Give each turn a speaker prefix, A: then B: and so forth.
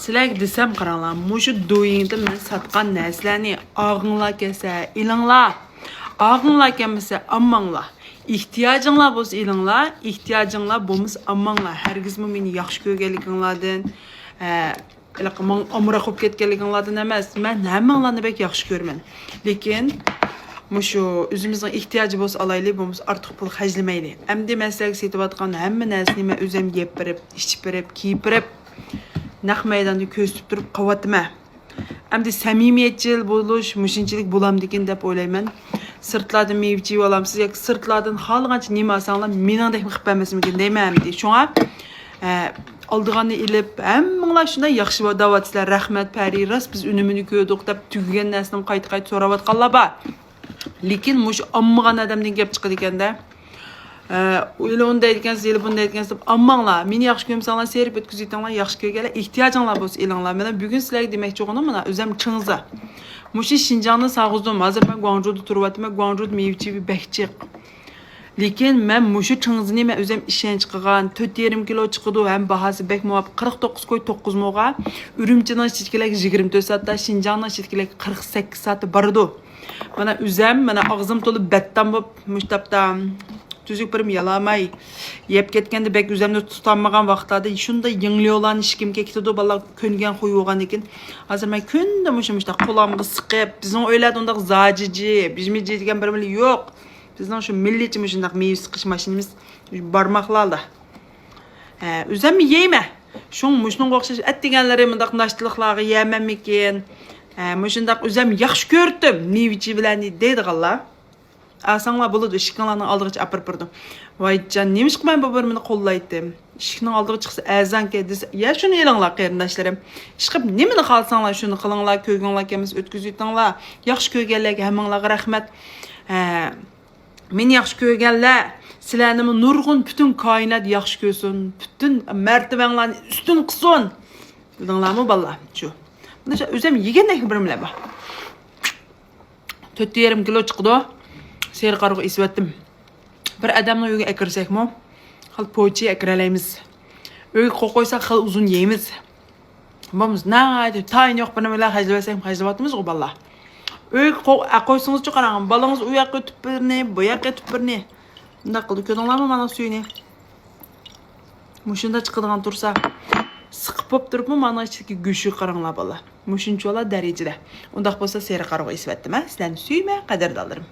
A: Sizlarga desam qaranglar, mushu do'yingda men satgan narsalarni og'inglar kelsa, ilinglar. Og'inglar kelmasa, ammanglar. Ehtiyojinglar bo'lsa ilinglar, ehtiyojinglar bo'lmasa ammanglar. Hargizmi meni yaxshi ko'rganliginglardan, men amra qilib ketganliginglardan emas. Men hammanglarni bek yaxshi ko'raman. Lekin mushu o'zimizning ehtiyoji bo'lsa olaylik, bo'lmasa ortiq pul xarjlamayli. Endi men sizlarga setayotgan hamma narsani men o'zim yeb berib, ichib berib, kiyib berib naq maydonda ko'rsatib turib qavatıma. Endi samimiyatchil bo'lish, mushinchilik bo'lamdikin deb o'ylayman. Sirtlardan mevchi olamsiz yoki sirtlardan xohlagancha nima olsanglar meningdek qilib bermasmikin deyman endi. Shunga oldiganni ilib, hammanglar shunday yaxshi da'vatsizlar, rahmat pari, rost biz unumini ko'rdik deb tugagan narsani qayta-qayta so'rayotganlar bor. Lekin mush ammagan odamdan gap chiqadi ekanda. Öyle onu deydikansiz, öyle bunu deydikansiz. Ammanglar, meni yaxshi ko'rsanlar, serib o'tkazinglar, yaxshi ko'rganlar, ehtiyojinglar bo'lsa ilinglar. Mana bugun sizlarga demoqchi bo'lganim mana o'zim chingza. Mushi Xinjiangni sag'izdim. Hozir men Guangzhouda turyapman. Guangzhouda mevchi bekchiq. Lekin men mushu chingzini men o'zim ishonch qilgan 4,5 kilo chiqdi, ham bahasi bek muvofiq 49 qo'y 9 mo'ga. Urumchining chitkilik 24 soatda, Xinjiangning chitkilik 48 soat bordi. Mana o'zim, mana og'zim to'lib battan bo'lib, mushtapda tuzuk birim yalamay yeb ketganda bek o'zimni tutanmagan vaqtlarda shunda yingliolan ishkim ketdi balla ko'ngan qo'ygan ekan. Hozir men kunda mushumda qo'limga siqib, bizning o'ylarda undaq zajiji, bizmi degan bir yo'q. Bizning shu milliy mushundaq meyve siqish mashinamiz barmoqlarda. O'zim yeyman. Shunga o'xshash atdiganlari bundaq nashtiliklarga yeyman ekan. Mushundaq o'zim yaxshi ko'rdim. Meyvechi bilan deydiganlar. Asanglar bo'ladi, ishiklarning oldiga apirib birdim. Voyjon, nemish qilmay bu bir meni qo'llaydim. Ishikning oldiga chiqsa azanka desa, ya shuni elinglar qarindoshlarim. Ishqib nimani xohlasanglar shuni qilinglar, ko'nginglar kelmas o'tkazinglar. Yaxshi ko'rganlarga hammanglarga rahmat. Meni yaxshi ko'rganlar, sizlarni nurg'un butun koinot yaxshi ko'rsin, butun martabanglarni ustun qilsin. Bildinglarmi balla? Shu. Bunda o'zim yegandek bir bilan bor. 4,5 kilo chiqdi. Seyir qarg'u esvatdim. Bir adamning uyiga akirsakmi, xil po'chi akiralaymiz. Uyga qo'ysak xil uzun yeymiz. Bo'lmaz, naydi, tayin yo'q bir nimalar hajlasak, hajlayapmiz u balla. Uyga qo'ysangiz-chi qarang, balangiz u yoqqa o'tib birni, bu yoqqa o'tib birni. Bunda qildi, ko'rdinglarmi mana suyini? Mushunda chiqadigan tursa, siqib bo'lib turibmi, mana ichidagi go'shti qaranglar balla. Mushunchalar darajada. Undaq bo'lsa seyir qarg'u esvatdim, sizlarni suyma, qadrdonlarim.